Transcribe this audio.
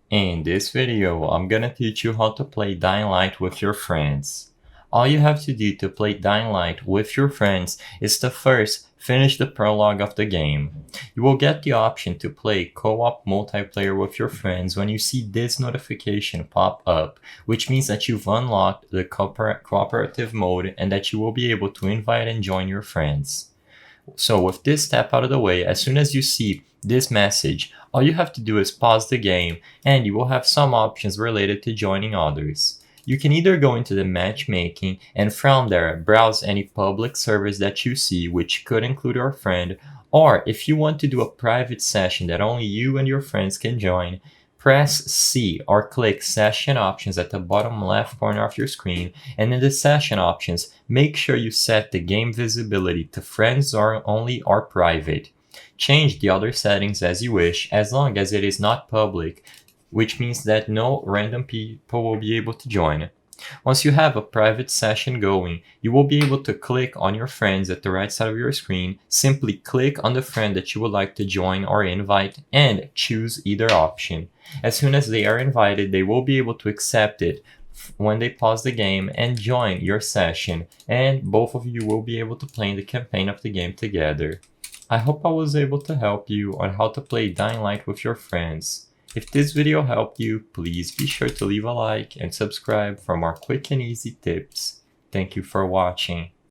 In this video, I'm gonna teach you how to play Dying Light with your friends. All you have to do to play Dying Light with your friends is to first finish the prologue of the game. You will get the option to play co-op multiplayer with your friends when you see this notification pop up, which means that you've unlocked the cooperative mode and that you will be able to invite and join your friends. So with this step out of the way, as soon as you see this message, all you have to do is pause the game and you will have some options related to joining others. You can either go into the matchmaking and from there browse any public servers that you see, which could include your friend, or if you want to do a private session that only you and your friends can join, press C or click Session Options at the bottom left corner of your screen, and in the Session Options, make sure you set the game visibility to friends or only or private. Change the other settings as you wish, as long as it is not public, which means that no random people will be able to join. Once you have a private session going, you will be able to click on your friends at the right side of your screen, simply click on the friend that you would like to join or invite, and choose either option. As soon as they are invited, they will be able to accept it when they pause the game and join your session, and both of you will be able to play in the campaign of the game together. I hope I was able to help you on how to play Dying Light with your friends. If this video helped you, please be sure to leave a like and subscribe for more quick and easy tips. Thank you for watching.